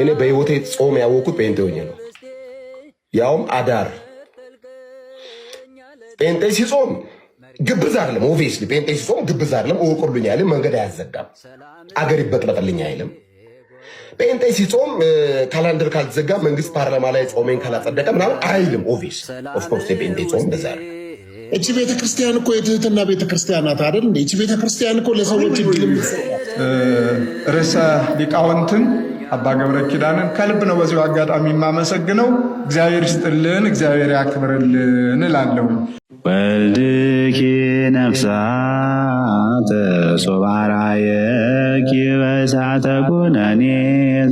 እኔ በህይወቴ ጾም ያወኩት ጴንጤ ሆኜ ነው። ያውም አዳር ጴንጤ ሲጾም ግብዝ አይደለም። ኦብቪየስሊ ጴንጤ ሲጾም ግብዝ አይደለም። እወቁልኝ አይልም፣ መንገድ አያዘጋም፣ አገር ይበጥበጥልኝ አይልም። ጴንጤ ሲጾም ካላንደር ካልተዘጋ መንግስት ፓርላማ ላይ ጾሜን ካላጸደቀ ምናምን አይልም። ኦብቪየስ ኦፍኮርስ የጴንጤ ጾም እንደዛ ነው። እቺ ቤተክርስቲያን እኮ የትህትና ቤተክርስቲያን ናት አይደል? እቺ ቤተክርስቲያን እኮ ለሰዎች እድል ርዕሰ ሊቃውንትን አባ ገብረ ኪዳንን ከልብ ነው በዚሁ አጋጣሚ የማመሰግነው። እግዚአብሔር ይስጥልን፣ እግዚአብሔር ያክብርልን እላለሁ። ወልድኪ ነፍሳተ ሶባራየኪ በእሳተ ኩነኔ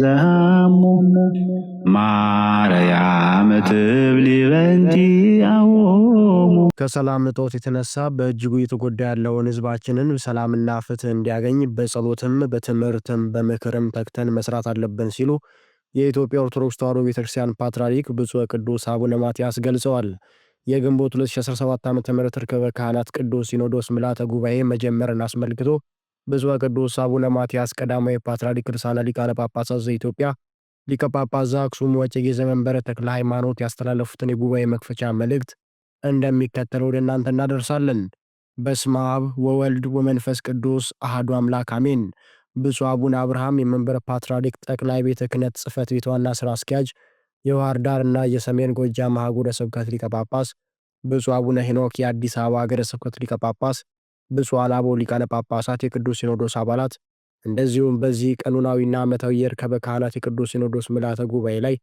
ዘሃሙ ማርያም ትብሊ በንቲ አዎሙ። ከሰላም እጦት የተነሳ በእጅጉ እየተጎዳ ያለውን ህዝባችንን ሰላምና ፍትህ እንዲያገኝ በጸሎትም በትምህርትም በምክርም ተግተን መስራት አለብን ሲሉ የኢትዮጵያ ኦርቶዶክስ ተዋሕዶ ቤተክርስቲያን ፓትርያርክ ብፁዕ ቅዱስ አቡነ ማትያስ ገልጸዋል። የግንቦት 2017 ዓ.ም ርክበ ካህናት ቅዱስ ሲኖዶስ ምልዓተ ጉባኤ መጀመርን አስመልክቶ ብፁዕ ቅዱስ አቡነ ማትያስ ቀዳማዊ ፓትርያርክ ርዕሰ ሊቃነ ጳጳሳት ዘኢትዮጵያ ሊቀ ጳጳስ ዘአክሱም ወዕጨጌ ዘመንበረ ተክለ ሃይማኖት ያስተላለፉትን የጉባኤ መክፈቻ መልእክት እንደሚከተለው ወደ እናንተ እናደርሳለን። በስመ አብ ወወልድ ወመንፈስ ቅዱስ አሐዱ አምላክ አሜን። ብፁዕ አቡነ አብርሃም የመንበረ ፓትርያርክ ጠቅላይ ቤተ ክህነት ጽሕፈት ቤት ዋና ሥራ አስኪያጅ፣ የባሕር ዳርና የሰሜን ጎጃም ሀገረ ስብከት ሊቀ ጳጳስ፣ ብፁዕ አቡነ ሄኖክ የአዲስ አበባ ሀገረ ስብከት ሊቀ ጳጳስ፣ ብፁዓን አበው ሊቃነ ጳጳሳት፣ የቅዱስ ሲኖዶስ አባላት እንደዚሁም በዚህ ቀኑናዊና ዓመታዊ የርክበ ካህናት የቅዱስ ሲኖዶስ ምልዓተ ጉባኤ ላይ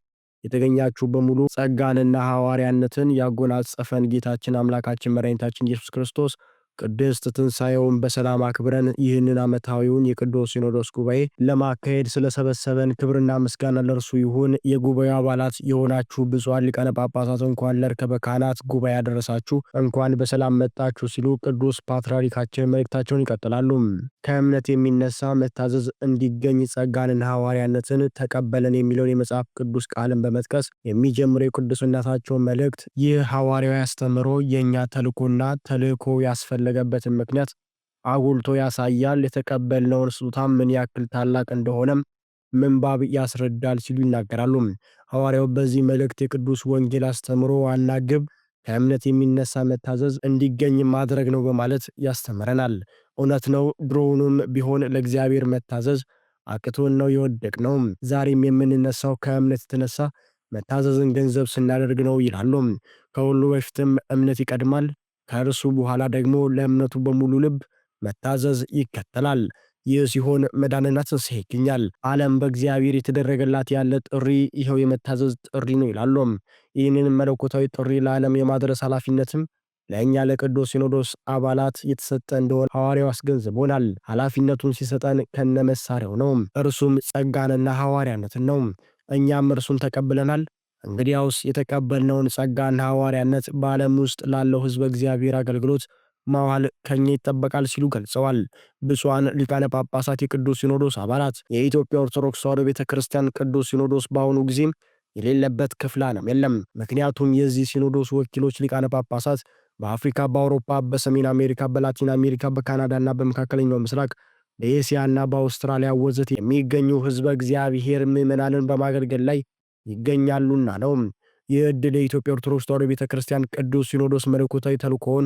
የተገኛችሁ በሙሉ ጸጋንና ሐዋርያነትን ያጎናጸፈን ጌታችን አምላካችን መድኃኒታችን ኢየሱስ ክርስቶስ ቅድስት ትንሣኤውን በሰላም አክብረን ይህንን ዓመታዊውን የቅዱስ ሲኖዶስ ጉባኤ ለማካሄድ ስለሰበሰበን ክብርና ምስጋና ለእርሱ ይሁን። የጉባኤው አባላት የሆናችሁ ብፁዓን ሊቃነ ጳጳሳት እንኳን ለርክበ ካህናት ጉባኤ ያደረሳችሁ፣ እንኳን በሰላም መጣችሁ ሲሉ ቅዱስ ፓትርያርካችን መልእክታቸውን ይቀጥላሉ። ከእምነት የሚነሳ መታዘዝ እንዲገኝ ጸጋንና ሐዋርያነትን ተቀበለን የሚለውን የመጽሐፍ ቅዱስ ቃልን በመጥቀስ የሚጀምረው የቅዱስነታቸውን መልእክት ይህ ሐዋርያዊ አስተምህሮ የእኛ ተልእኮና ተልእኮ ያስፈለገበትን ምክንያት አጉልቶ ያሳያል። የተቀበልነውን ስጦታ ምን ያክል ታላቅ እንደሆነም ምንባብ ያስረዳል ሲሉ ይናገራሉ። ሐዋርያው በዚህ መልእክት የቅዱስ ወንጌል አስተምህሮ ዋና ግብ ከእምነት የሚነሳ መታዘዝ እንዲገኝ ማድረግ ነው በማለት ያስተምረናል። እውነት ነው፣ ድሮውንም ቢሆን ለእግዚአብሔር መታዘዝ አቅቶን ነው የወደቅ ነው። ዛሬም የምንነሳው ከእምነት የተነሳ መታዘዝን ገንዘብ ስናደርግ ነው ይላሉ። ከሁሉ በፊትም እምነት ይቀድማል፣ ከእርሱ በኋላ ደግሞ ለእምነቱ በሙሉ ልብ መታዘዝ ይከተላል። ይህ ሲሆን መዳንና ትንሣኤ ይገኛል። ዓለም በእግዚአብሔር የተደረገላት ያለ ጥሪ ይኸው የመታዘዝ ጥሪ ነው ይላሉ። ይህንን መለኮታዊ ጥሪ ለዓለም የማድረስ ኃላፊነትም ለእኛ ለቅዱስ ሲኖዶስ አባላት የተሰጠ እንደሆነ ሐዋርያው አስገንዝቦናል። ኃላፊነቱን ሲሰጠን ከነ መሳሪያው ነው። እርሱም ጸጋንና ሐዋርያነትን ነው። እኛም እርሱን ተቀብለናል። እንግዲያውስ የተቀበልነውን ጸጋና ሐዋርያነት በዓለም ውስጥ ላለው ሕዝበ እግዚአብሔር አገልግሎት ማዋል ከኛ ይጠበቃል ሲሉ ገልጸዋል። ብፁዓን ሊቃነ ጳጳሳት፣ የቅዱስ ሲኖዶስ አባላት፣ የኢትዮጵያ ኦርቶዶክስ ተዋሕዶ ቤተክርስቲያን ቅዱስ ሲኖዶስ በአሁኑ ጊዜም የሌለበት ክፍለ ዓለም የለም። ምክንያቱም የዚህ ሲኖዶስ ወኪሎች ሊቃነ ጳጳሳት በአፍሪካ፣ በአውሮፓ፣ በሰሜን አሜሪካ፣ በላቲን አሜሪካ፣ በካናዳና በመካከለኛው ምስራቅ፣ በኤስያና በአውስትራሊያ ወዘት የሚገኙ ሕዝበ እግዚአብሔር ምዕመናንን በማገልገል ላይ ይገኛሉና ነው። ይህ ዕድል የኢትዮጵያ ኦርቶዶክስ ተዋሕዶ ቤተክርስቲያን ቅዱስ ሲኖዶስ መለኮታዊ ተልእኮውን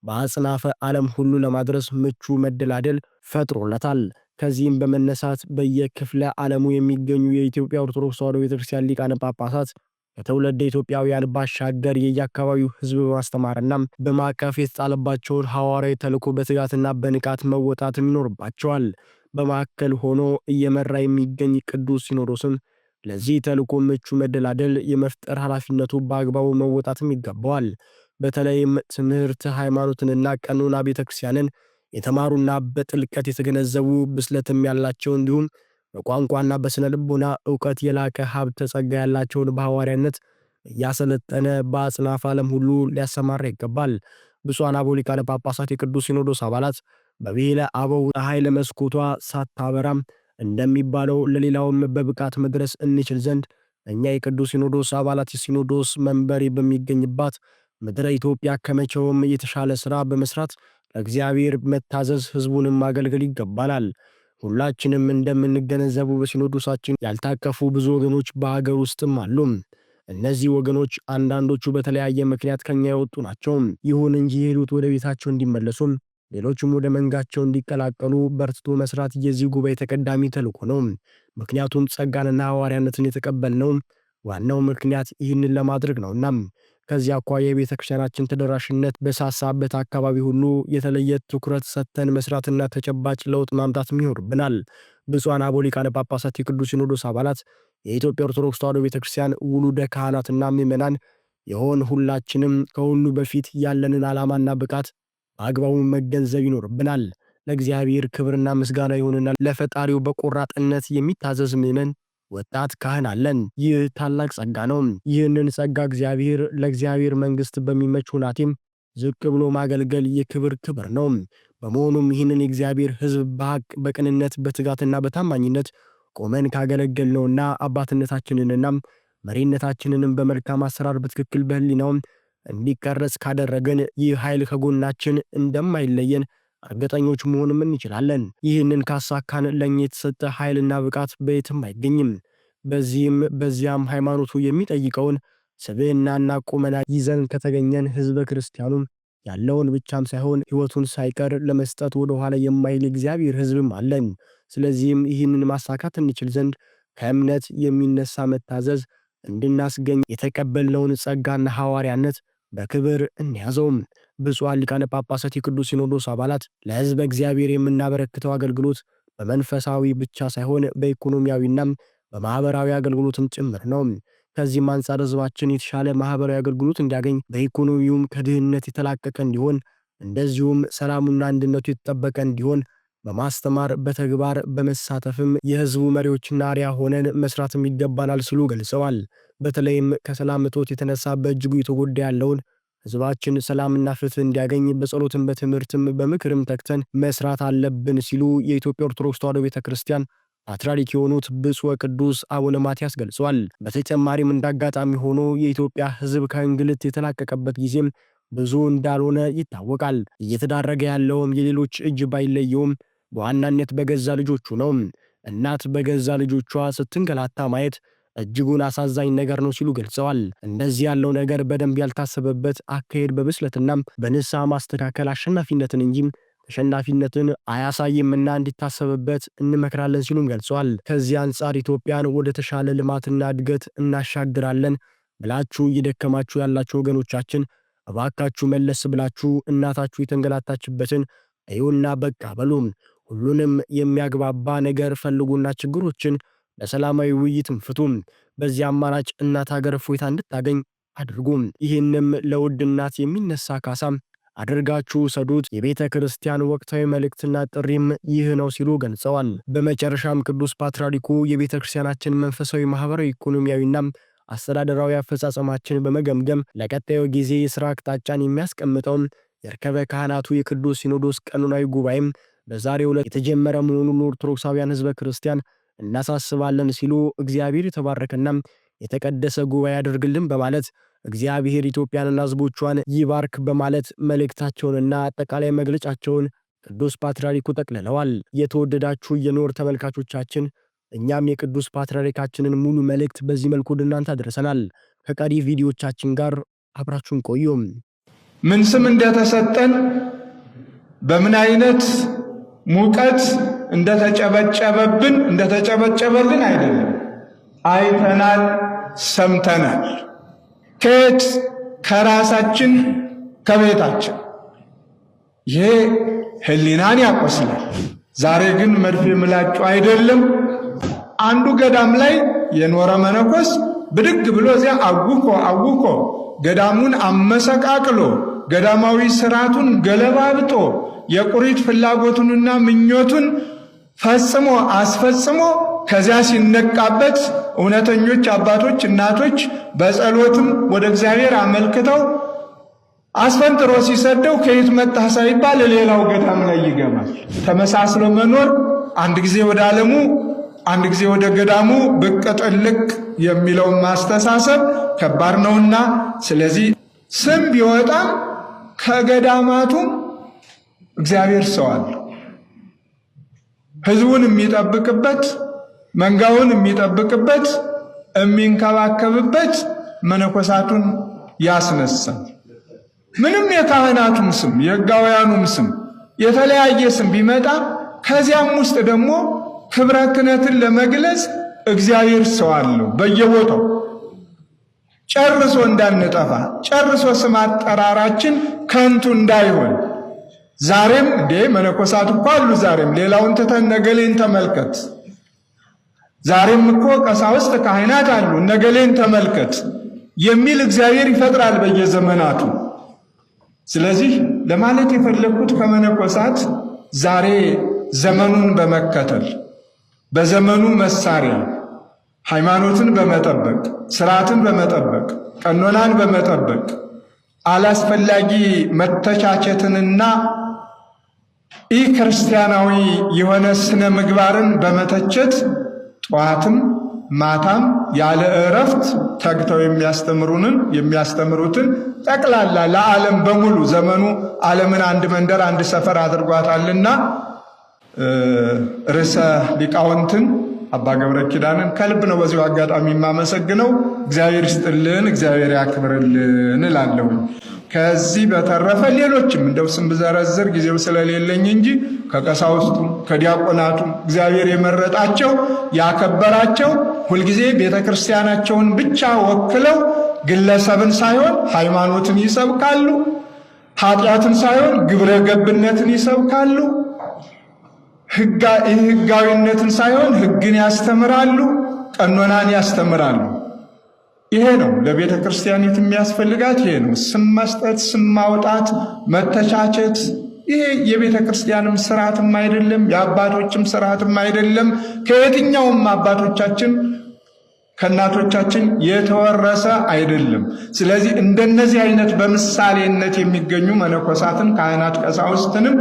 በአጽናፈ ዓለም ሁሉ ለማድረስ ምቹ መደላደል ፈጥሮለታል። ከዚህም በመነሳት በየክፍለ ዓለሙ የሚገኙ የኢትዮጵያ ኦርቶዶክስ ተዋሕዶ ቤተክርስቲያን ሊቃነ ጳጳሳት ከትውልደ ኢትዮጵያውያን ባሻገር የየአካባቢው ሕዝብ በማስተማርና በማቀፍ የተጣለባቸውን ሐዋርያዊ ተልእኮ በትጋትና በንቃት መወጣትም ይኖርባቸዋል። በማዕከል ሆኖ እየመራ የሚገኝ ቅዱስ ሲኖዶስም ለዚህ ተልእኮ ምቹ መደላደል የመፍጠር ኃላፊነቱ በአግባቡ መወጣትም ይገባዋል። በተለይም ትምህርት ሃይማኖትንና ቀኖና ቤተክርስቲያንን የተማሩና በጥልቀት የተገነዘቡ ብስለትም ያላቸው እንዲሁም በቋንቋና በስነ ልቦና ዕውቀት የላቀ ሀብተ ጸጋ ያላቸውን በሐዋርያነት እያሰለጠነ በአጽናፈ ዓለም ሁሉ ሊያሰማራ ይገባል። ብፁዓን አበው ሊቃነ ጳጳሳት፣ የቅዱስ ሲኖዶስ አባላት በብሔለ አበው ኃይለ መስኮቷ ሳታበራም እንደሚባለው ለሌላውም በብቃት መድረስ እንችል ዘንድ እኛ የቅዱስ ሲኖዶስ አባላት የሲኖዶስ መንበር በሚገኝባት ምድረ ኢትዮጵያ ከመቼውም የተሻለ ሥራ በመስራት ለእግዚአብሔር መታዘዝ፣ ሕዝቡንም ማገልገል ይገባናል። ሁላችንም እንደምንገነዘቡ በሲኖዶሳችን ያልታቀፉ ብዙ ወገኖች በሀገር ውስጥም አሉ። እነዚህ ወገኖች አንዳንዶቹ በተለያየ ምክንያት ከኛ የወጡ ናቸው። ይሁን እንጂ የሄዱት ወደ ቤታቸው እንዲመለሱም ሌሎችም ወደ መንጋቸው እንዲቀላቀሉ በርትቶ መስራት የዚህ ጉባኤ ተቀዳሚ ተልእኮ ነው። ምክንያቱም ጸጋንና ሐዋርያነትን የተቀበልነው ዋናው ምክንያት ይህንን ለማድረግ ነውና ከዚህ አኳያ የቤተ ክርስቲያናችን ተደራሽነት በሳሳበት አካባቢ ሁሉ የተለየ ትኩረት ሰጥተን መስራትና ተጨባጭ ለውጥ ማምጣት ይኖርብናል። ብፁዓን አበው ሊቃነ ጳጳሳት፣ የቅዱስ ሲኖዶስ አባላት፣ የኢትዮጵያ ኦርቶዶክስ ተዋሕዶ ቤተክርስቲያን ውሉደ ካህናትና ምዕመናን የሆን ሁላችንም ከሁሉ በፊት ያለንን ዓላማና ብቃት በአግባቡ መገንዘብ ይኖርብናል። ለእግዚአብሔር ክብርና ምስጋና ይሁንና ለፈጣሪው በቆራጥነት የሚታዘዝ ምዕመን ወጣት ካህን አለን። ይህ ታላቅ ጸጋ ነው። ይህንን ጸጋ እግዚአብሔር ለእግዚአብሔር መንግሥት በሚመች ሁናቴም ዝቅ ብሎ ማገልገል የክብር ክብር ነው። በመሆኑም ይህንን የእግዚአብሔር ሕዝብ በሐቅ በቅንነት በትጋትና በታማኝነት ቆመን ካገለገልነውና አባትነታችንንና መሪነታችንንም በመልካም አሰራር በትክክል በሕሊናውም እንዲቀረጽ ካደረገን ይህ ኃይል ከጎናችን እንደማይለየን እርግጠኞች መሆንም እንችላለን። ይህንን ካሳካን ለእኛ የተሰጠ ኃይልና ብቃት በየትም አይገኝም። በዚህም በዚያም ሃይማኖቱ የሚጠይቀውን ስብዕናና ቁመና ይዘን ከተገኘን ሕዝበ ክርስቲያኑም ያለውን ብቻም ሳይሆን ሕይወቱን ሳይቀር ለመስጠት ወደ ኋላ የማይል እግዚአብሔር ሕዝብም አለን። ስለዚህም ይህንን ማሳካት እንችል ዘንድ ከእምነት የሚነሳ መታዘዝ እንድናስገኝ የተቀበልነውን ጸጋና ሐዋርያነት በክብር እንያዘውም። ብፁዓን ሊቃነ ጳጳሳት፣ የቅዱስ ሲኖዶስ አባላት፣ ለሕዝበ እግዚአብሔር የምናበረክተው አገልግሎት በመንፈሳዊ ብቻ ሳይሆን በኢኮኖሚያዊና በማኅበራዊ አገልግሎትም ጭምር ነው። ከዚህም አንጻር ሕዝባችን የተሻለ ማኅበራዊ አገልግሎት እንዲያገኝ፣ በኢኮኖሚውም ከድህነት የተላቀቀ እንዲሆን፣ እንደዚሁም ሰላሙና አንድነቱ የተጠበቀ እንዲሆን በማስተማር በተግባር በመሳተፍም የሕዝቡ መሪዎችና አርአያ ሆነን መስራትም ይገባናል ሲሉ ገልጸዋል። በተለይም ከሰላም እጦት የተነሳ በእጅጉ የተጎዳ ያለውን ሕዝባችን ሰላምና ፍትህ እንዲያገኝ በጸሎትም በትምህርትም በምክርም ተግተን መስራት አለብን ሲሉ የኢትዮጵያ ኦርቶዶክስ ተዋሕዶ ቤተክርስቲያን ፓትርያርክ የሆኑት ብፁዕ ወቅዱስ አቡነ ማትያስ ገልጸዋል። በተጨማሪም እንዳጋጣሚ ሆኖ የኢትዮጵያ ሕዝብ ከእንግልት የተላቀቀበት ጊዜም ብዙ እንዳልሆነ ይታወቃል። እየተዳረገ ያለውም የሌሎች እጅ ባይለየውም በዋናነት በገዛ ልጆቹ ነው። እናት በገዛ ልጆቿ ስትንገላታ ማየት እጅጉን አሳዛኝ ነገር ነው ሲሉ ገልጸዋል። እንደዚህ ያለው ነገር በደንብ ያልታሰበበት አካሄድ በብስለትና በንስሐ ማስተካከል አሸናፊነትን እንጂ ተሸናፊነትን አያሳይምና እንዲታሰብበት እንመክራለን ሲሉም ገልጸዋል። ከዚህ አንጻር ኢትዮጵያን ወደ ተሻለ ልማትና እድገት እናሻግራለን ብላችሁ እየደከማችሁ ያላችሁ ወገኖቻችን እባካችሁ መለስ ብላችሁ እናታችሁ የተንገላታችበትን እዩና በቃ በሉ። ሁሉንም የሚያግባባ ነገር ፈልጉና ችግሮችን ለሰላማዊ ውይይትም ፍቱም። በዚህ አማራጭ እናት ሀገር እፎይታ እንድታገኝ አድርጉም። ይህንም ለውድ እናት የሚነሳ ካሳም አድርጋችሁ ሰዱት። የቤተ ክርስቲያን ወቅታዊ መልእክትና ጥሪም ይህ ነው ሲሉ ገልጸዋል። በመጨረሻም ቅዱስ ፓትርያርኩ የቤተ ክርስቲያናችን መንፈሳዊ፣ ማህበራዊ፣ ኢኮኖሚያዊና አስተዳደራዊ አፈጻጸማችን በመገምገም ለቀጣዩ ጊዜ የሥራ አቅጣጫን የሚያስቀምጠውን የርክበ ካህናቱ የቅዱስ ሲኖዶስ ቀኖናዊ ጉባኤም በዛሬው ዕለት የተጀመረ መሆኑን ኦርቶዶክሳውያን ሕዝበ ክርስቲያን እናሳስባለን ሲሉ እግዚአብሔር የተባረከና የተቀደሰ ጉባኤ ያደርግልን በማለት እግዚአብሔር ኢትዮጵያንና ሕዝቦቿን ይባርክ በማለት መልእክታቸውንና አጠቃላይ መግለጫቸውን ቅዱስ ፓትርያርኩ ጠቅልለዋል። የተወደዳችሁ የኖር ተመልካቾቻችን እኛም የቅዱስ ፓትርያርካችንን ሙሉ መልእክት በዚህ መልኩ ወደ እናንተ አድርሰናል። ከቀሪ ቪዲዮቻችን ጋር አብራችሁን ቆዩ። ምን ስም እንደተሰጠን በምን አይነት ሙቀት እንደተጨበጨበልን አይደለም፣ አይተናል፣ ሰምተናል። ከየት? ከራሳችን ከቤታችን። ይሄ ሕሊናን ያቆስላል። ዛሬ ግን መድፌ ምላጩ አይደለም። አንዱ ገዳም ላይ የኖረ መነኮስ ብድግ ብሎ እዚያ አውኮ ገዳሙን አመሰቃቅሎ ገዳማዊ ስርዓቱን ገለባብጦ የቁሪት ፍላጎቱንና ምኞቱን ፈጽሞ አስፈጽሞ ከዚያ ሲነቃበት እውነተኞች አባቶች እናቶች በጸሎትም ወደ እግዚአብሔር አመልክተው አስፈንጥሮ ሲሰደው ከየት መጣህ ሳይባል ሌላው ገዳም ላይ ይገባል። ተመሳስሎ መኖር አንድ ጊዜ ወደ ዓለሙ አንድ ጊዜ ወደ ገዳሙ ብቅ ጥልቅ የሚለው ማስተሳሰብ ከባድ ነውና፣ ስለዚህ ስም ቢወጣም ከገዳማቱም እግዚአብሔር ሰው አለ። ህዝቡን የሚጠብቅበት መንጋውን የሚጠብቅበት የሚንከባከብበት መነኮሳቱን ያስነሳል። ምንም የካህናቱም ስም የሕጋውያኑም ስም የተለያየ ስም ቢመጣ ከዚያም ውስጥ ደግሞ ክብረ ክህነትን ለመግለጽ እግዚአብሔር ሰው አለው በየቦታው ጨርሶ እንዳንጠፋ ጨርሶ ስም አጠራራችን ከንቱ እንዳይሆን። ዛሬም መነኮሳት እኮ አሉ። ዛሬም ሌላውን ትተን ነገሌን ተመልከት። ዛሬም እኮ ቀሳውስት ካህናት አሉ። ነገሌን ተመልከት የሚል እግዚአብሔር ይፈጥራል በየዘመናቱ። ስለዚህ ለማለት የፈለኩት ከመነኮሳት ዛሬ ዘመኑን በመከተል በዘመኑ መሳሪያ ሃይማኖትን በመጠበቅ ስርዓትን በመጠበቅ ቀኖናን በመጠበቅ አላስፈላጊ መተቻቸትንና ክርስቲያናዊ የሆነ ስነ ምግባርን በመተቸት ጠዋትም ማታም ያለ እረፍት ተግተው የሚያስተምሩትን ጠቅላላ ለዓለም በሙሉ ዘመኑ ዓለምን አንድ መንደር አንድ ሰፈር አድርጓታልና ርዕሰ ሊቃውንትን አባ ገብረ ኪዳንን ከልብ ነው በዚሁ አጋጣሚ የማመሰግነው። እግዚአብሔር ይስጥልን፣ እግዚአብሔር ያክብርልን እላለሁ። ከዚህ በተረፈ ሌሎችም እንደው ስም ብዘረዝር ጊዜው ስለሌለኝ እንጂ ከቀሳውስቱም ከዲያቆናቱም እግዚአብሔር የመረጣቸው ያከበራቸው ሁልጊዜ ቤተክርስቲያናቸውን ብቻ ወክለው ግለሰብን ሳይሆን ሃይማኖትን ይሰብካሉ፣ ኃጢአትን ሳይሆን ግብረ ገብነትን ይሰብካሉ፣ ሕጋዊነትን ሳይሆን ሕግን ያስተምራሉ፣ ቀኖናን ያስተምራሉ። ይሄ ነው ለቤተ ክርስቲያኒት የሚያስፈልጋት። ይሄ ነው ስም መስጠት፣ ስም ማውጣት፣ መተቻቸት። ይሄ የቤተ ክርስቲያንም ስርዓትም አይደለም፣ የአባቶችም ስርዓትም አይደለም። ከየትኛውም አባቶቻችን ከእናቶቻችን የተወረሰ አይደለም። ስለዚህ እንደነዚህ አይነት በምሳሌነት የሚገኙ መነኮሳትን፣ ካህናት፣ ቀሳውስትንም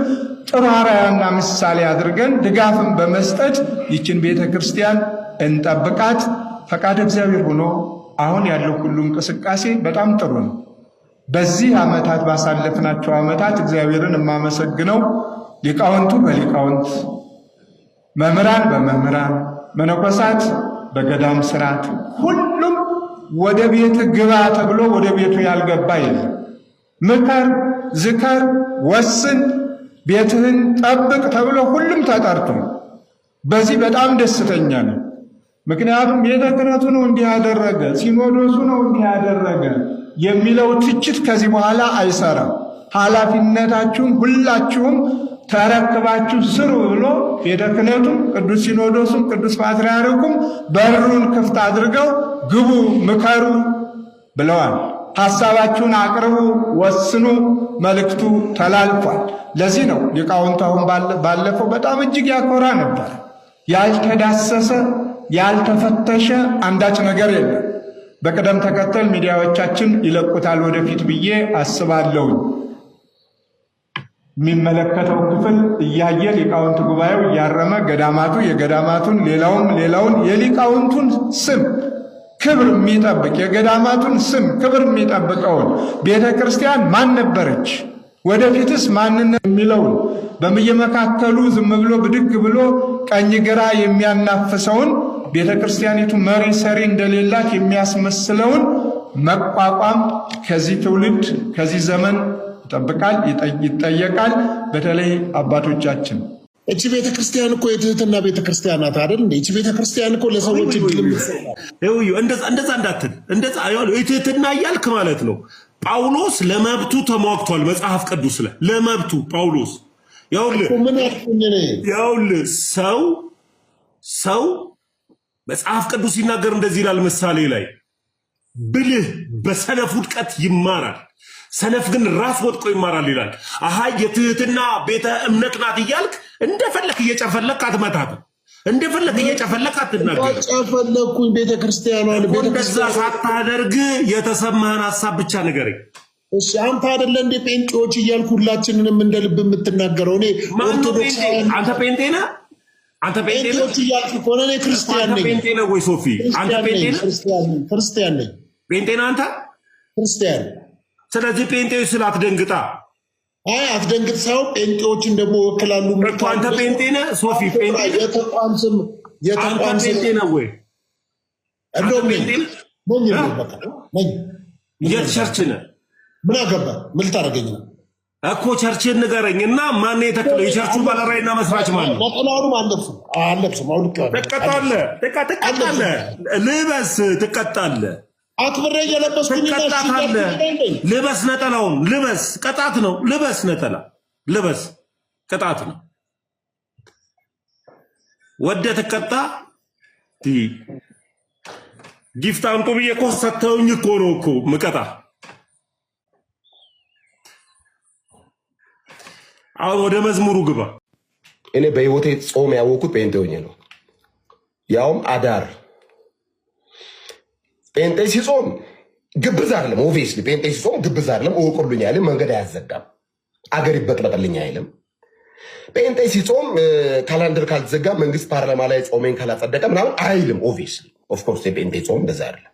ጥሩ አርአያና ምሳሌ አድርገን ድጋፍን በመስጠት ይችን ቤተ ክርስቲያን እንጠብቃት። ፈቃድ እግዚአብሔር ሆኖ አሁን ያለው ሁሉ እንቅስቃሴ በጣም ጥሩ ነው። በዚህ ዓመታት ባሳለፍናቸው ዓመታት እግዚአብሔርን የማመሰግነው ሊቃውንቱ በሊቃውንት መምህራን በመምህራን መነኮሳት በገዳም ስርዓት ሁሉም ወደ ቤት ግባ ተብሎ ወደ ቤቱ ያልገባ የለም። ምከር፣ ዝከር፣ ወስን፣ ቤትህን ጠብቅ ተብሎ ሁሉም ተጠርቶ በዚህ በጣም ደስተኛ ነው። ምክንያቱም ቤተ ክህነቱ ነው እንዲህ ያደረገ፣ ሲኖዶሱ ነው እንዲህ ያደረገ የሚለው ትችት ከዚህ በኋላ አይሰራም። ኃላፊነታችሁን ሁላችሁም ተረክባችሁ ስሩ ብሎ ቤተ ክህነቱም ቅዱስ ሲኖዶሱም ቅዱስ ፓትርያርኩም በሩን ክፍት አድርገው ግቡ፣ ምከሩ ብለዋል። ሐሳባችሁን አቅርቡ፣ ወስኑ፣ መልእክቱ ተላልፏል። ለዚህ ነው ሊቃውንቱ አሁን ባለፈው በጣም እጅግ ያኮራ ነበር። ያልተዳሰሰ ያልተፈተሸ አንዳች ነገር የለም። በቅደም ተከተል ሚዲያዎቻችን ይለቁታል ወደፊት ብዬ አስባለሁ። የሚመለከተው ክፍል እያየ ሊቃውንት ጉባኤው እያረመ ገዳማቱ የገዳማቱን ሌላውን የሊቃውንቱን ስም ክብር የሚጠብቅ የገዳማቱን ስም ክብር የሚጠብቀውን ቤተ ክርስቲያን ማን ነበረች፣ ወደፊትስ ማንነት የሚለውን በየመካከሉ ዝም ብሎ ብድግ ብሎ ቀኝ ግራ የሚያናፍሰውን ቤተ ክርስቲያኒቱ መሪ ሰሪ እንደሌላት የሚያስመስለውን መቋቋም ከዚህ ትውልድ ከዚህ ዘመን ይጠብቃል፣ ይጠየቃል። በተለይ አባቶቻችን እቺ ቤተ ክርስቲያን እኮ የትህትና ቤተ ክርስቲያን ናት አይደል እንዴ? እቺ ቤተ ክርስቲያን እኮ ለሰዎች እድል እንደዛ እንዳትል እንደዛ የትህትና እያልክ ማለት ነው። ጳውሎስ ለመብቱ ተሟግቷል። መጽሐፍ ቅዱስ ላይ ለመብቱ ጳውሎስ ያውልህ ሰው መጽሐፍ ቅዱስ ሲናገር እንደዚህ ይላል። ምሳሌ ላይ ብልህ በሰነፍ ውድቀት ይማራል፣ ሰነፍ ግን ራስ ወድቆ ይማራል ይላል። አሃ የትህትና ቤተ እምነት ናት እያልክ እንደፈለክ እየጨፈለክ አትመታትም፣ እንደፈለክ እየጨፈለክ አትናገር። ጨፈለኩኝ ቤተ ክርስቲያኗን እንደዛ ሳታደርግ የተሰማህን ሐሳብ ብቻ ንገረኝ። እሺ አንተ አይደለ እንደ ጴንጤዎች እያልኩ ሁላችንንም እንደልብ የምትናገረው? እኔ ኦርቶዶክስ አንተ ጴንጤ ነህ? አንተ ጴንጤ ነህ እያልኩ እኮ ነው። እኔ ክርስቲያን ነኝ። ጴንጤ ነህ ወይ ሶፊ? አንተ ጴንጤ ነህ? ክርስቲያን ነኝ። ጴንጤ ነህ አንተ? ክርስቲያን። ስለዚህ ጴንጤዎች ስላትደንግጣ አይ አትደንግጥ ሰው ጴንጤዎችን ደግሞ ወክላሉ እኮ አንተ ጴንጤ ነህ ሶፊ ጴንጤ የተቋም ስም ጴንጤ ነው ወይ እንደውም ምን የቸርች ነህ ምን አገባ ምን ልታደርገኝ ነው እኮ ቸርችን ንገረኝና ማን የተከለው የቸርቹን ባለራዕይና መስራች ማን ነው ነጠላውንም አለብስም ትቀጣለህ ልበስ ትቀጣለህ አክብሬ እየለበስኩኝ ልበስ ነጠላውን ልበስ ቅጣት ነው ልበስ ነጠላ ልበስ ቅጣት ነው ወደ ተቀጣ ጊፍት አምጡ ብዬ እኮ ሰተውኝ እኮ ነው እኮ ምቀጣ አሁን ወደ መዝሙሩ ግባ እኔ በህይወቴ ጾም ያወኩት ጴንጤ ሆኜ ነው ያውም አዳር ጴንጤ ሲጾም ግብዝ አይደለም ኦብቪየስሊ ጴንጤ ሲጾም ግብዝ አይደለም እወቁልኝ አይልም መንገድ አያዘጋም አገር ይበጥበጥልኝ አይልም ጴንጤ ሲጾም ካላንደር ካልተዘጋ መንግስት ፓርላማ ላይ ጾሜን ካላጸደቀ ምናምን አይልም ኦብቪየስሊ ኦፍ ኮርስ የጴንጤ ጾም እንደዛ አይደለም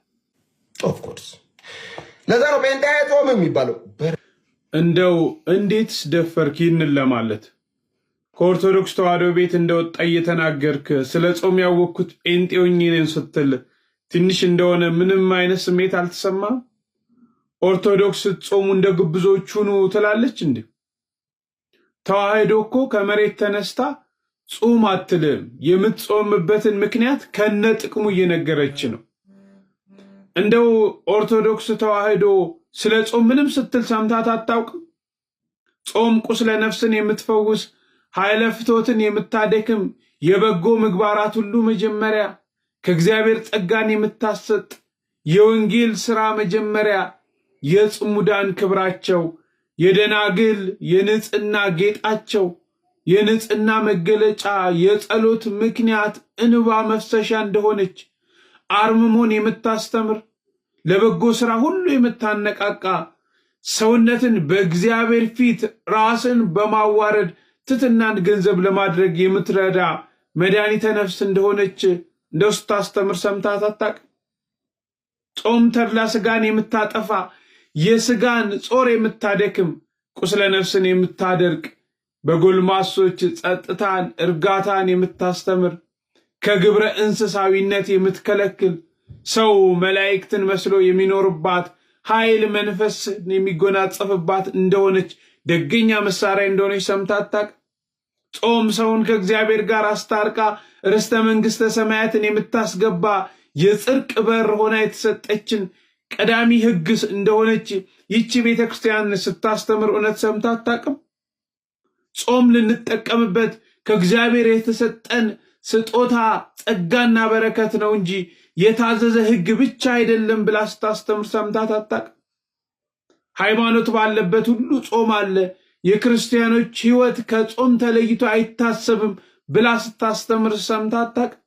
ኦፍ ኮርስ ለዛ ነው ጴንጤ ጾም የሚባለው እንደው እንዴት ደፈርክ ይህንን ለማለት ከኦርቶዶክስ ተዋሕዶ ቤት እንደወጣ እየተናገርክ ስለ ጾም ያወቅኩት ጴንጤ ሆኜ ነኝ ስትል ትንሽ እንደሆነ ምንም አይነት ስሜት አልተሰማም? ኦርቶዶክስ ጾሙ እንደ ግብዞች ሁኑ ትላለች እንዴ? ተዋሕዶ እኮ ከመሬት ተነስታ ጾም አትልም። የምትጾምበትን ምክንያት ከነ ጥቅሙ እየነገረች ነው። እንደው ኦርቶዶክስ ተዋሕዶ ስለ ጾም ምንም ስትል ሰምታት አታውቅም? ጾም ቁስለ ነፍስን የምትፈውስ ኃይለ ፍቶትን የምታደክም የበጎ ምግባራት ሁሉ መጀመሪያ ከእግዚአብሔር ጸጋን የምታሰጥ የወንጌል ሥራ መጀመሪያ የጽሙዳን ክብራቸው የደናግል የንጽሕና ጌጣቸው የንጽሕና መገለጫ የጸሎት ምክንያት እንባ መፍሰሻ እንደሆነች አርምሞን የምታስተምር ለበጎ ሥራ ሁሉ የምታነቃቃ ሰውነትን በእግዚአብሔር ፊት ራስን በማዋረድ ትሕትናን ገንዘብ ለማድረግ የምትረዳ መድኃኒተ ነፍስ እንደሆነች እንደው ስታስተምር ሰምታት አታውቅም? ጾም ተድላ ሥጋን የምታጠፋ የሥጋን ጾር የምታደክም ቁስለ ነፍስን የምታደርቅ በጎልማሶች ጸጥታን እርጋታን የምታስተምር ከግብረ እንስሳዊነት የምትከለክል ሰው መላእክትን መስሎ የሚኖርባት ኃይል መንፈስን የሚጎናጸፍባት እንደሆነች ደገኛ መሳሪያ እንደሆነች ሰምተህ አታውቅም? ጾም ሰውን ከእግዚአብሔር ጋር አስታርቃ ርስተ መንግሥተ ሰማያትን የምታስገባ የጽድቅ በር ሆና የተሰጠችን ቀዳሚ ሕግ እንደሆነች ይቺ ቤተክርስቲያን ስታስተምር እውነት ሰምተህ አታውቅም? ጾም ልንጠቀምበት ከእግዚአብሔር የተሰጠን ስጦታ ጸጋና በረከት ነው እንጂ የታዘዘ ሕግ ብቻ አይደለም ብላ ስታስተምር ሰምተህ አታውቅም? ሃይማኖት ባለበት ሁሉ ጾም አለ፣ የክርስቲያኖች ሕይወት ከጾም ተለይቶ አይታሰብም ብላ ስታስተምር ሰምተህ አታውቅም?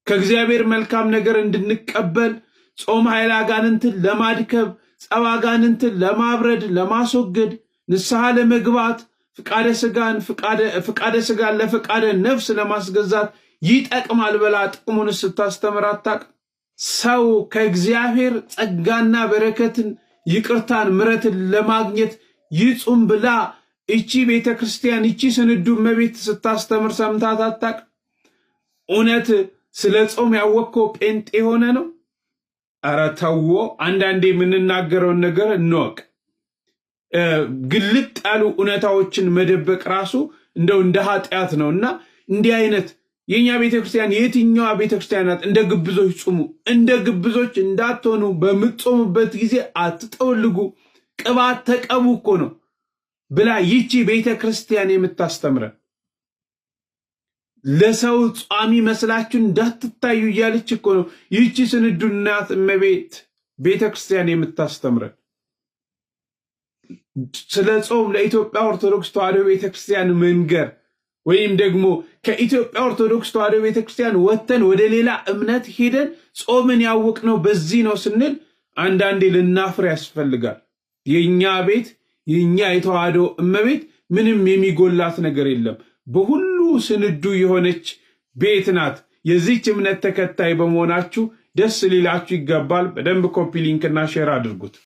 ከእግዚአብሔር መልካም ነገር እንድንቀበል ጾም ኃይለ አጋንንትን ለማድከብ ጸብ አጋንንትን ለማብረድ ለማስወገድ ንስሐ ለመግባት ፍቃደ ሥጋን ለፍቃደ ነፍስ ለማስገዛት ይጠቅማል ብላ ጥቅሙን ስታስተምር አታውቅም? ሰው ከእግዚአብሔር ጸጋና በረከትን ይቅርታን ምሕረትን ለማግኘት ይጹም ብላ እቺ ቤተክርስቲያን እቺ ስንዱ እመቤት ስታስተምር ሰምተህ አታውቅም? እውነት ስለ ጾም ያወቅከው ጴንጤ ሆነ ነው? ኧረ ተው፣ አንዳንዴ የምንናገረውን ነገር እንወቅ። ግልጥ ያሉ እውነታዎችን መደበቅ ራሱ እንደው እንደ ኃጢአት ነው። እና እንዲህ አይነት የኛ ቤተክርስቲያን የትኛዋ ቤተክርስቲያን ናት እንደ ግብዞች ጾሙ? እንደ ግብዞች እንዳትሆኑ በምትጾሙበት ጊዜ አትጠወልጉ፣ ቅባት ተቀቡ እኮ ነው ብላ ይቺ ቤተክርስቲያን የምታስተምረን። ለሰው ጿሚ መስላችሁ እንዳትታዩ እያለች እኮ ነው ይቺ ስንዱ እናት እመቤት ቤተክርስቲያን የምታስተምረን። ስለ ጾም ለኢትዮጵያ ኦርቶዶክስ ተዋሕዶ ቤተክርስቲያን መንገር ወይም ደግሞ ከኢትዮጵያ ኦርቶዶክስ ተዋሕዶ ቤተክርስቲያን ወጥተን ወደ ሌላ እምነት ሄደን ጾምን ያወቅነው በዚህ ነው ስንል አንዳንዴ ልናፍር ያስፈልጋል። የኛ ቤት የኛ የተዋሕዶ እመቤት ምንም የሚጎላት ነገር የለም። በሁሉ ስንዱ የሆነች ቤት ናት። የዚህች እምነት ተከታይ በመሆናችሁ ደስ ሊላችሁ ይገባል። በደንብ ኮፒ ሊንክና ሼር አድርጉት።